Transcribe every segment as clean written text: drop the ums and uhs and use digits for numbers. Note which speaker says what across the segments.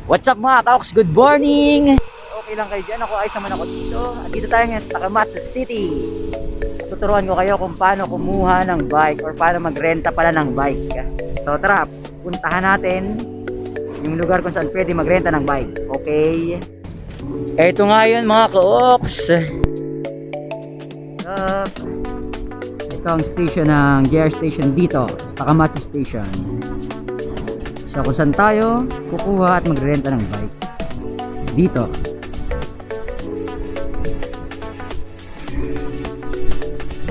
Speaker 1: What's up mga kaoks? Good morning! Okay lang kayo dyan. Ako ayos naman ako dito. At dito tayo ngayon sa Takamatsu City. Tuturuan ko kayo kung paano kumuha ng bike or paano magrenta pala ng bike. So tara, puntahan natin yung lugar kung saan pwede magrenta ng bike. Okay? Eto nga yun mga kaoks. So, ito ang station ng GR station dito sa Takamatsu Station. So kung saan tayo kukuha at magrenta ng bike dito.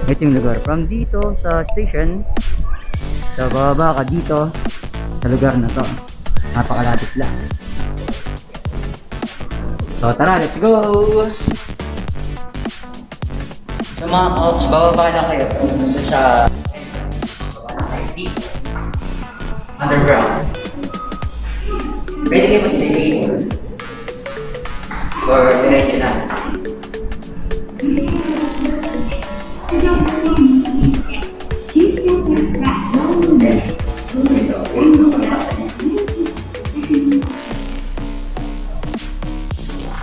Speaker 1: Ito yung lugar. From dito sa station, sa bababa ka dito sa lugar na to. Napakalapit lang. So tara, let's go! So mga kaoks, bababa lang kayo dito sa dito underground. Pwede kayo mag-elevator or diretso na.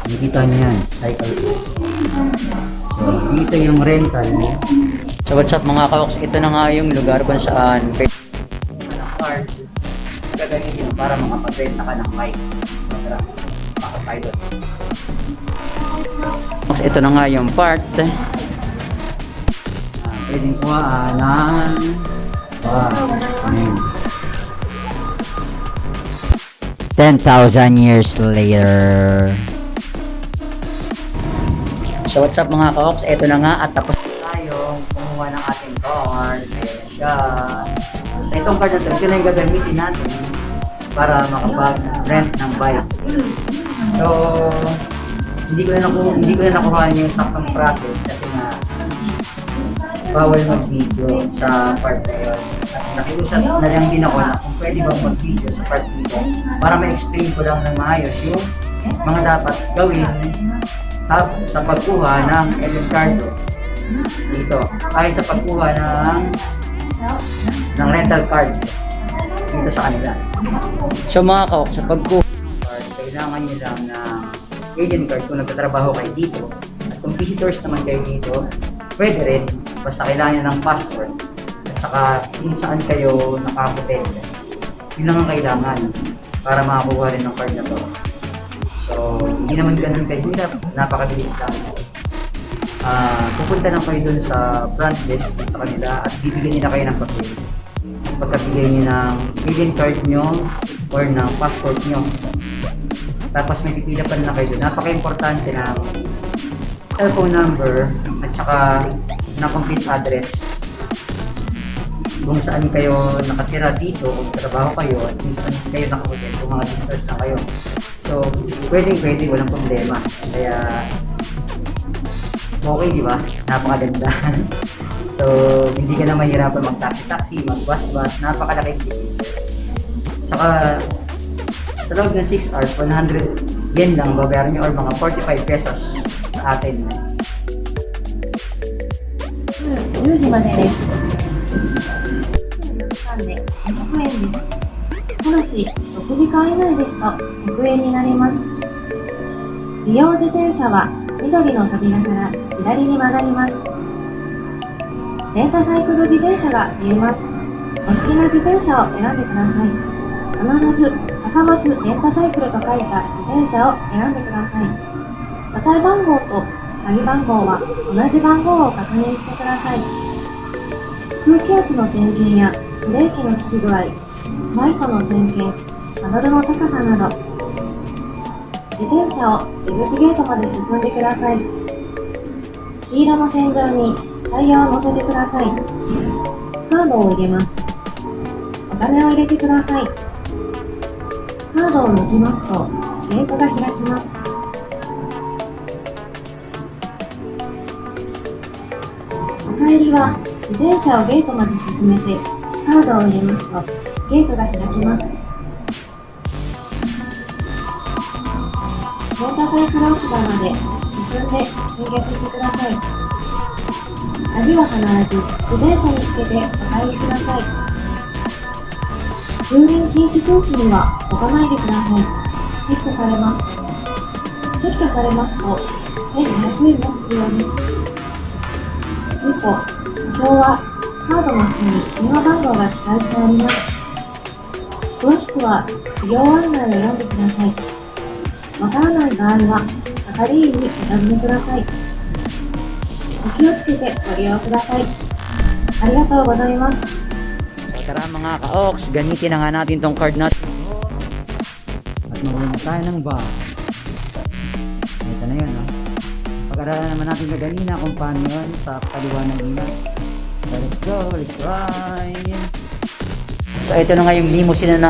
Speaker 1: Nakita niyo yan, cycle. So dito yung rental. So what's up mga kaoks, ito na nga yung lugar kung saan pwede card gagamitin para makapagrenta ka ng bike. Ito na nga yung part. Pwedeng kuhaan ng 10,000 years later. So what's up mga kaoks, ito na nga at tapos tayong kumuha ng ating card. Ayan siya. So itong card na ito, ito na yung gagamitin natin para makapag-rent ng bike. So hindi ko na nakuha yung saktong process kasi nga bawal mag-video sa part na yun. At nakiusap na lang din ako na kung pwede ba mag-video sa part nito para ma-explain ko lang ng maayos yung mga dapat gawin sa pagkuha ng Eden Cardo dito ay sa pagkuha ng rental card dito sa kanila. So mga kaok, sa pagkuha card, kailangan nyo lang ng agent card kung nagtatrabaho kayo dito. At kung visitors naman kayo dito, pwede rin. Basta kailangan nyo ng passport. At saka kung saan kayo nakahotel. Yun lang ang kailangan para makakuha rin ng card na to. So, hindi naman ganun kahirap. Napakabilis lang. Pupunta lang kayo dun sa front desk sa kanila at bibigyan nila kayo ng papel. Pagkabigay nyo ng agent card nyo or ng passport nyo. Tapos may pipila pa na kayo doon. Napaka-importante na cellphone number at saka na complete address kung saan kayo nakatira dito kung trabaho kayo at kung saan kayo nakahotel kung mga visitors na kayo. So, pwede, walang problema. Kaya, okay di ba? Napakaganda. So, hindi ka na mahirapan mag-taxi, mag-bus, napakalaking tipid. Tsaka, sa loob ng 6 hours, 100 yen lang babayaran nyo or mga 45 pesos sa atin.
Speaker 2: 10時までです。3で200円です。ただし、6時間以内ですと100円になります。利用自転車は緑の扉から左に曲がります。レンタサイクル自転車が見えます。お好きな自転車を選んでください。必ず高松レンタサイクルと書いた自転車を選んでください。車体番号と鍵番号は同じ番号を確認してください。空気圧の点検やブレーキの利き具合、ライトの点検、ハンドルの高さなど、自転車を出口ゲートまで進んでください。黄色の線上にタイヤを乗せてください。カードを入れます。お金を入れてください。カードを抜きますとゲートが開きます。お帰りは自転車をゲートまで進めてカードを入れますとゲートが開きます。レンタサイクル置き場まで進んで入浴してください。鍵は必ず自転車につけてお帰りください。駐輪禁止区域には置かないでください。撤去されます。撤去されますと、1500円が必要です。一方、保証はカードの下に電話番号が記載してあります。詳しくは事業案内を読んでください。わからない場合は、係員にお尋ねください。お気をつけてご利用ください。ありがとうございます。
Speaker 1: So, tara mga ka-ox, gamitin na nga natin tong card natin. At mawala na tayo ng bag. Ito na yun, no? Pag-aralan naman natin na ganina kung paano yun sa paliwanag nila. So, let's go, let's try. So, ito na nga yung limousine na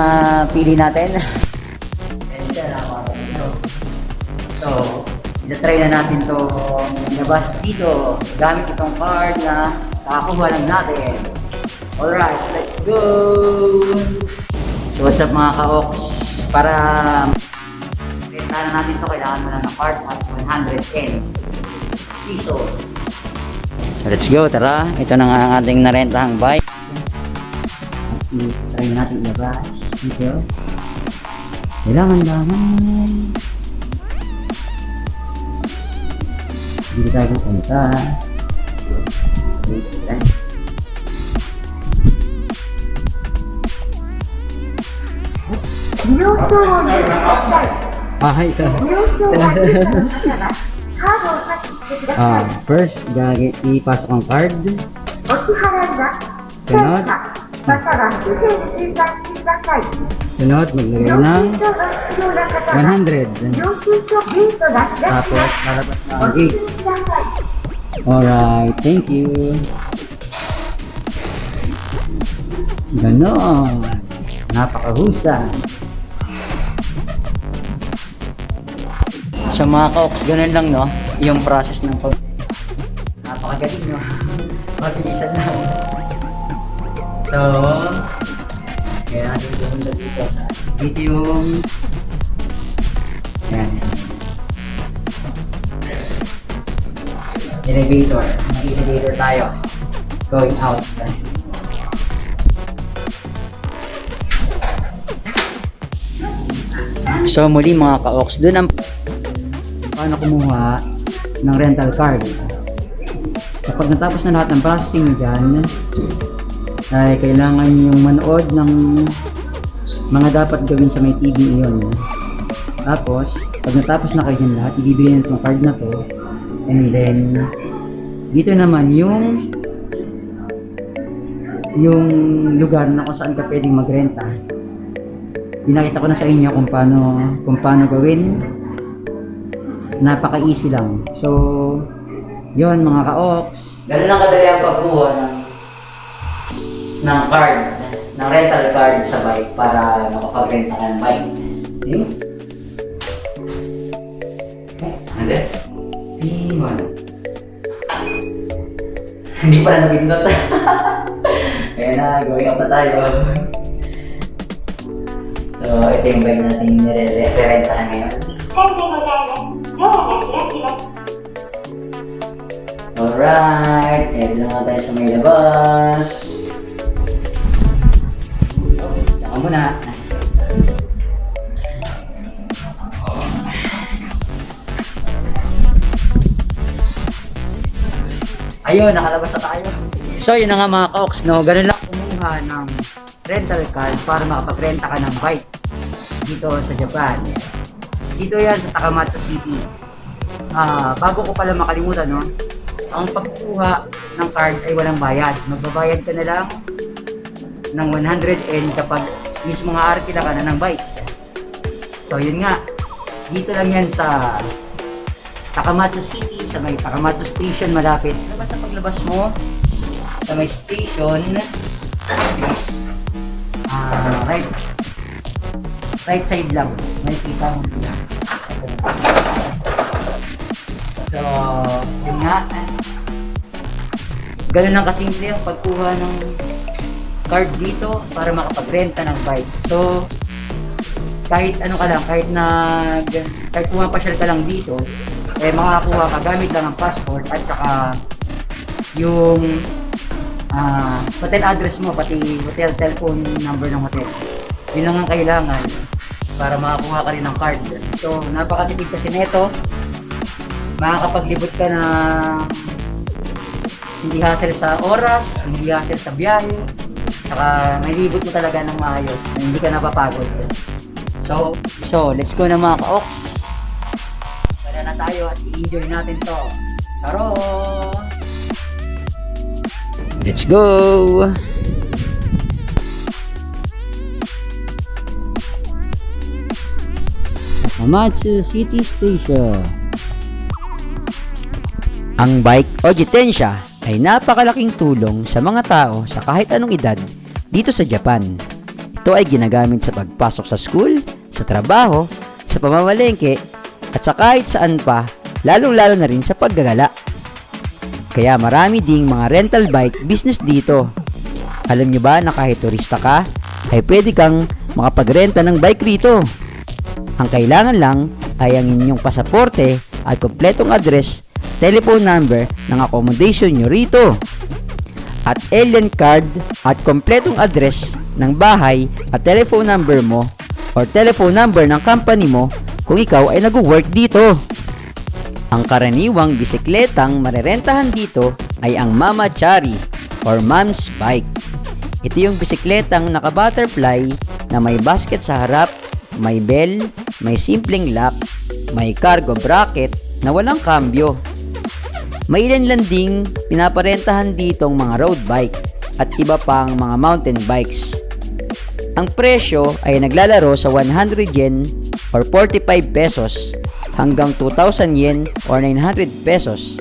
Speaker 1: napili natin. Ayan siya, nakakapagod. So, ita-try na natin to labas dito gamit itong card na nakakuha lang natin. Alright, let's go! So, what's up mga ka-ox? Para rentahan natin to, kailangan mo lang ng card at 110 piso. So, let's go, tara. Ito na nga ang ating narentahang bike. Try natin ilabas dito. Kailangan naman dito tayo pupunta. Hi, sir. First, ipasok ang card. Sunod. Sunod, maglagay ng 100. Tapos, lalabas na ang 8. Alright, thank you. Ganon. Napakahusay. Sa mga ka-ox, ganun lang, no? Yung process ng pag... Napakagaling, no? Mabilisan lang. So, kaya natin pupunta dito sa... Dito yung... Ayan. Elevator. May elevator tayo. Going out. So muli mga ka-ox, dun ang paano kumuha ng rental card. Kapag natapos na lahat ng processing dyan, ay kailangan yung manood ng mga dapat gawin sa may TV iyon. Tapos, pag natapos na kayo dyan lahat, ibibigay na itong card na to. And then, dito naman yung lugar na kung saan ka pwedeng magrenta. Pinakita ko na sa inyo kung paano gawin. Napaka-easy lang. So, yon mga ka-ox. Ganun lang kadali ang pagkuha ng card, ng rental card sa bike para makapagrenta ka ng bike. Okay? Hindi? P1. Hindi pa na napindot. Ayan na, going up na tayo. So, ito yung bike natin nire-rentahan ngayon. Alright, ito na nga tayo sa may labas. Diyan ka muna. Ayun, nakalabas na tayo. So, yun na nga mga ka-ox, no? Ganun lang kumuha ng rental card para makapagrenta ka ng bike dito sa Japan. Dito yan sa Takamatsu City. Bago ko pala makalimutan, no? Ang pagkuha ng card ay walang bayad. Magbabayad ka na lang ng 100 kapag mismo nga arkila ka na ng bike. So yun nga, dito lang yan sa Takamatsu City, sa may Takamatsu Station malapit. Labas na paglabas mo sa may station, right side lang, may kita mo sila. So, yun nga. Ganun lang kasimple yung pagkuha ng card dito para makapagrenta ng bike. So, kahit ano ka lang, kahit pumapasyal ka lang dito, makakuha ka gamit lang ang passport at saka yung hotel address mo, pati hotel telephone number ng hotel. Yun lang ang kailangan para makakuha ka rin ng card. So, napakatipid kasi nito. Makakapaglibot ka na hindi hassle sa oras, hindi hassle sa biyahe, saka may libot mo talaga ng maayos na hindi ka napapagod. So let's go na mga ka-ox. Para na tayo at i-enjoy natin to. Taro! Let's go! Hamamatsu City Station. Ang bike o jitensya ay napakalaking tulong sa mga tao sa kahit anong edad dito sa Japan. Ito ay ginagamit sa pagpasok sa school, sa trabaho, sa pamamalengke, at sa kahit saan pa, lalong-lalo na rin sa paggagala. Kaya marami ding mga rental bike business dito. Alam nyo ba na kahit turista ka, ay pwede kang makapagrenta ng bike rito. Ang kailangan lang ay ang inyong pasaporte at kompletong address, telephone number ng accommodation nyo rito, at alien card at kompletong address ng bahay at telephone number mo or telephone number ng company mo kung ikaw ay nag-work dito. Ang karaniwang bisikletang marerentahan dito ay ang Mamachari or Mom's Bike. Ito yung bisikletang naka-butterfly na may basket sa harap, may bell, may simpleng lock, may cargo bracket na walang kambyo. May ilan lang ding pinaparentahan ditong mga road bike at iba pang mga mountain bikes. Ang presyo ay naglalaro sa 100 yen or 45 pesos hanggang 2,000 yen or 900 pesos.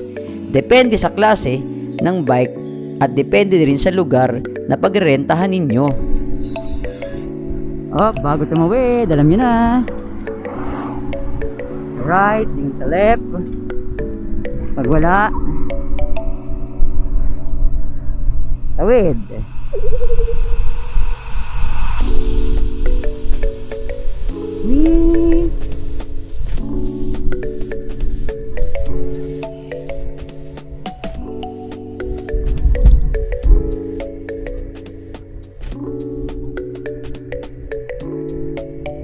Speaker 1: Depende sa klase ng bike at depende rin sa lugar na pagrentahan ninyo. Oh, bago tumawid, alam nyo na. Sa right, din sa left. Pag wala, tawid. Whee!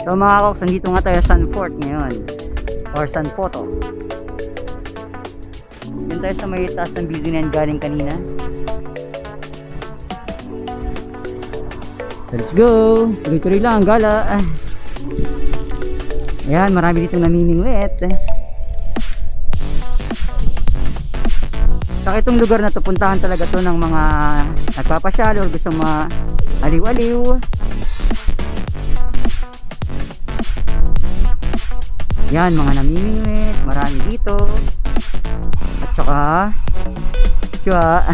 Speaker 1: So mga koks, nandito nga tayo sa Sanfort ngayon or San Poto. Yun tayo sa may taas ng building na yan galing kanina. So let's go! Tuloy-tuloy lang, gala. Ayan, marami dito namimingwit. Saka itong lugar na to, puntahan talaga to ng mga nagpapasyal or gusto aliw-aliw. Yan, mga namimingwit, marami dito. At saka chua.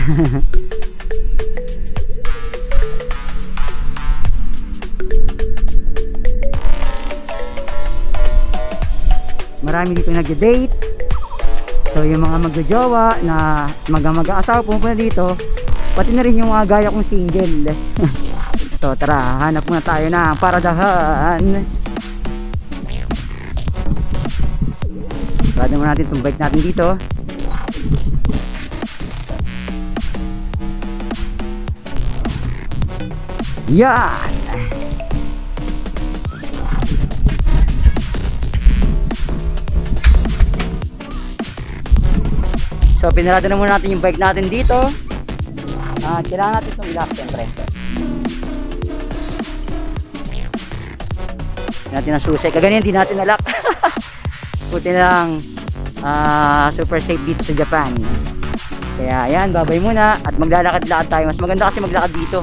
Speaker 1: Marami dito nagde-date. So yung mga magjojowa na mag-asawa pumunta dito, pati na rin yung mga gaya kong single. So tara, hanap muna tayo ng paradahan. Parada muna natin itong bike natin dito. Yan! So pinarada na muna natin yung bike natin dito. Kailangan natin itong ilak siyempre. Hindi natin ang susi. Kaganyan hindi natin nalak. Buti na lang super safe dito sa Japan. Kaya ayan, babay muna at maglalakad-lakad tayo. Mas maganda kasi maglakad dito.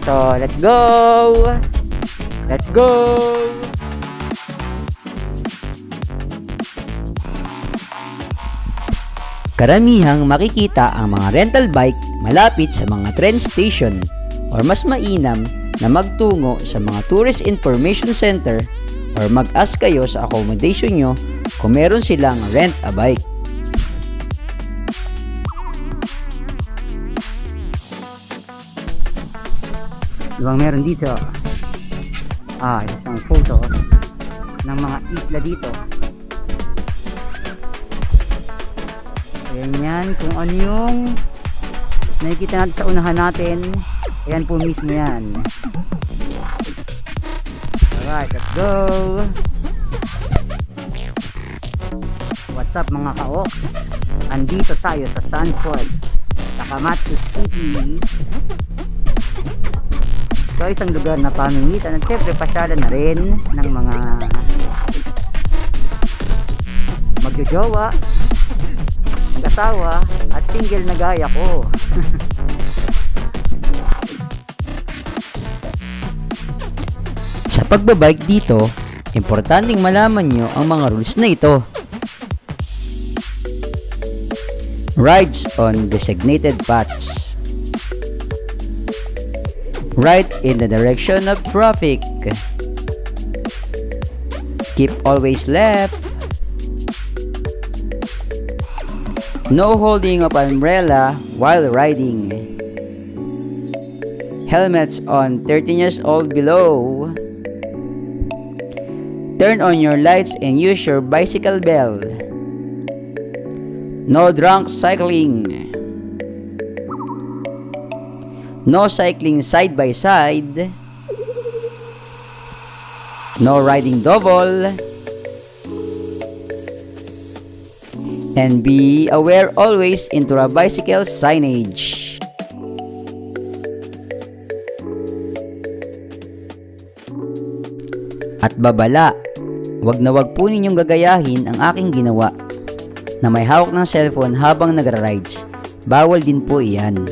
Speaker 1: So let's go! Let's go! Karamihang makikita ang mga rental bike malapit sa mga train station or mas mainam na magtungo sa mga tourist information center or mag-ask kayo sa accommodation nyo kung meron silang rent a bike. Ibang meron dito isang photos ng mga isla dito. Ayan yan, kung ano yung nakikita natin sa unahan natin, ayan po mismo yan. Alright, let's go! What's up mga ka-ox? Andito tayo sa Sanford, Takamatsu City. Ito ay isang lugar na pamimitan at syempre pasyalan na rin ng mga magjojowa, mag-asawa at single na gaya ko. Sa pagbabike dito, importanteng malaman nyo ang mga rules na ito. Rides on designated paths. Right in the direction of traffic. Keep always left. No holding of umbrella while riding. Helmets on 13 years old below. Turn on your lights and use your bicycle bell. No drunk cycling. No cycling side by side. No riding double. And be aware always into a bicycle signage. At babala, wag na wag po ninyong gagayahin ang aking ginawa na may hawak ng cellphone habang nagra-rides. Bawal din po iyan.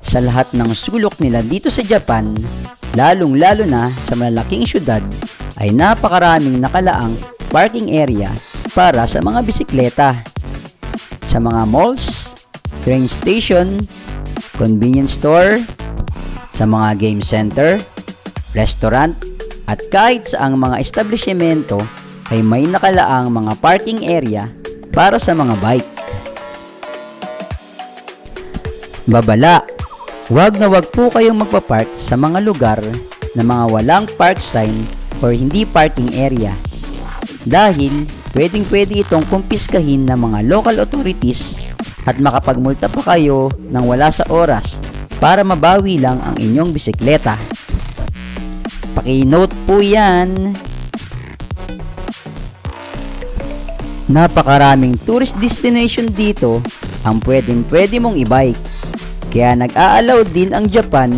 Speaker 1: Sa lahat ng sulok nila dito sa Japan, lalong-lalo na sa malalaking syudad, ay napakaraming nakalaang parking area para sa mga bisikleta. Sa mga malls, train station, convenience store, sa mga game center, restaurant, at kahit sa ang mga establishmento ay may nakalaang mga parking area para sa mga bike. Babala, wag na wag po kayong magpapark sa mga lugar na mga walang park sign or hindi parking area. Dahil pwedeng-pwede itong kumpiskahin ng mga local authorities at makapagmulta pa kayo nang wala sa oras para mabawi lang ang inyong bisikleta. Paki-note po yan. Napakaraming tourist destination dito ang pwedeng-pwede mong i-bike. Kaya nag-a-allow din ang Japan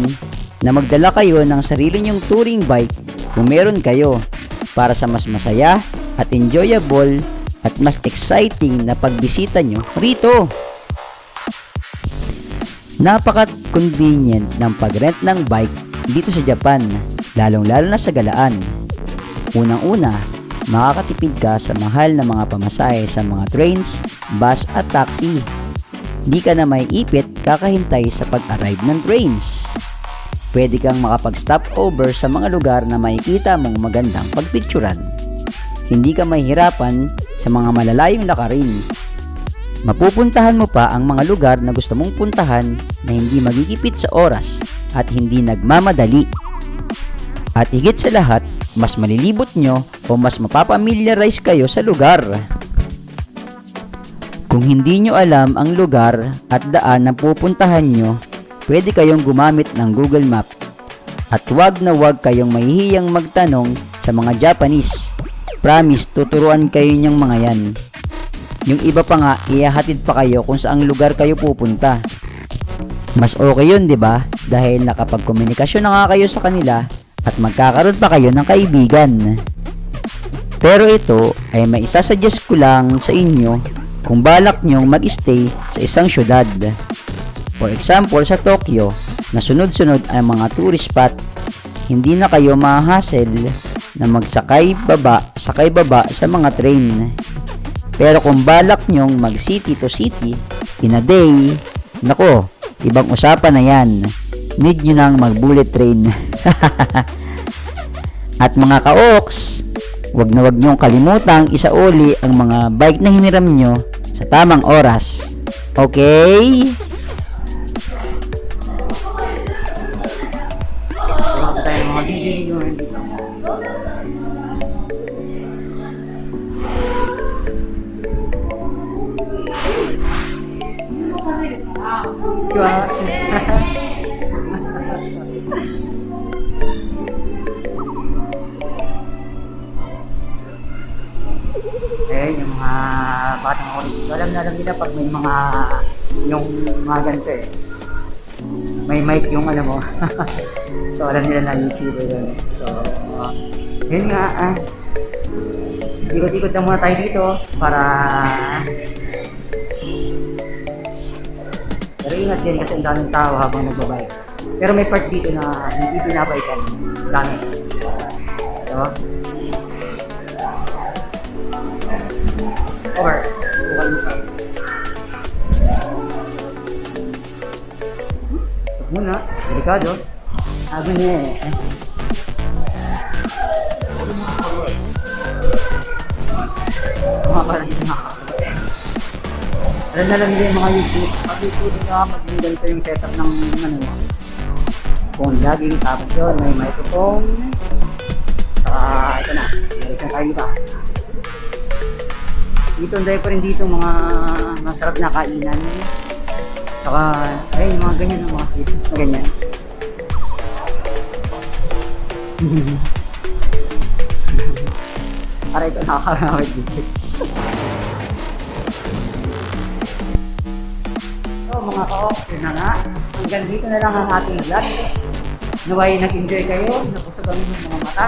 Speaker 1: na magdala kayo ng sarili nyong touring bike kung meron kayo para sa mas masaya at enjoyable at mas exciting na pagbisita nyo rito. Napaka-convenient ng pag-rent ng bike dito sa Japan, lalong-lalo na sa galaan. Unang-una, makakatipid ka sa mahal na mga pamasahe sa mga trains, bus at taxi. Di ka na may ipit kakahintay sa pag-arrive ng trains. Pwede kang makapag-stop over sa mga lugar na makikita mong magandang pagpicturan. Hindi ka mahihirapan sa mga malalayong lakarin. Mapupuntahan mo pa ang mga lugar na gusto mong puntahan na hindi magigipit sa oras at hindi nagmamadali. At higit sa lahat, mas malilibot nyo o mas mapapamiliarize kayo sa lugar. Kung hindi nyo alam ang lugar at daan na pupuntahan nyo, pwede kayong gumamit ng Google Map. At wag na wag kayong mahihiyang magtanong sa mga Japanese. Promise, tuturuan kayo niyang mga yan. Yung iba pa nga, ihahatid pa kayo kung saang lugar kayo pupunta. Mas okay yun, di ba? Dahil nakapagkomunikasyon na nga kayo sa kanila at magkakaroon pa kayo ng kaibigan. Pero ito ay may isasuggest ko lang sa inyo kung balak nyong mag-stay sa isang syudad. For example, sa Tokyo, na sunod-sunod ang mga tourist spot, hindi na kayo ma-hassle na magsakay baba sa mga train. Pero kung balak nyong mag city to city in a day, nako, ibang usapan na yan. Need nyo nang mag bullet train. At mga ka-ox, wag na wag nyong kalimutang isauli ang mga bike na hiniram nyo sa tamang oras. Okay? konnichiwa. Eh, yung mga batang oras dito, alam na alam nila pag may yung mga ganito eh. May mic yung alam mo. So, alam nila na YouTuber yun. So, yun nga, ikot-ikot lang muna tayo dito para pero ingat din kasi ang daming tao habang nagbabike. Pero may part dito na hindi binabikan. Dami. So, overs. Bukal mo pa. So, muna. Delikado. Sabi niya eh. Mga parang hindi makakabay. Alam na lang nila yung mga YouTube. Pag YouTube nyo, maging ganito yung setup ng phone jogging. Tapos yun, may microphone. Saka ito na. Meron na tayo dito. Dito, dahil pa rin dito mga masarap na kainan. Saka, ayun, mga ganyan ng mga street foods na ganyan. Para ito nakakarawit visit. So mga ka-ops, yun na nga. Hanggang dito na lang ang ating vlog. Naway nag-enjoy kayo, napusog kami ng mga mata.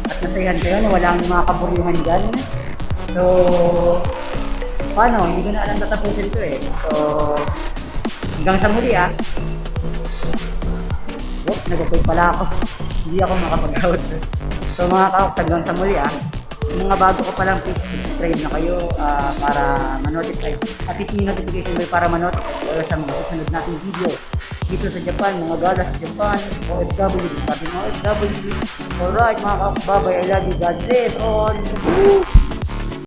Speaker 1: At nasayahan kayo na walang mga kaburyuhan dyan. So, paano? Hindi ko na alam tatapusin ito eh. So, hanggang sa muli Oh, nag-upload pala ako. Hindi ako makapag-out. So mga ka-ops, hanggang sa muli Yung mga bago ko pa lang, please subscribe na kayo para ma-notify. At hit yung notification bell para ma-notify kayo sa mga susunod nating video. Dito sa Japan, mga gala sa Japan, OFW, discarding OFW. Alright mga ka-ops, bye-bye, I love you, God bless all.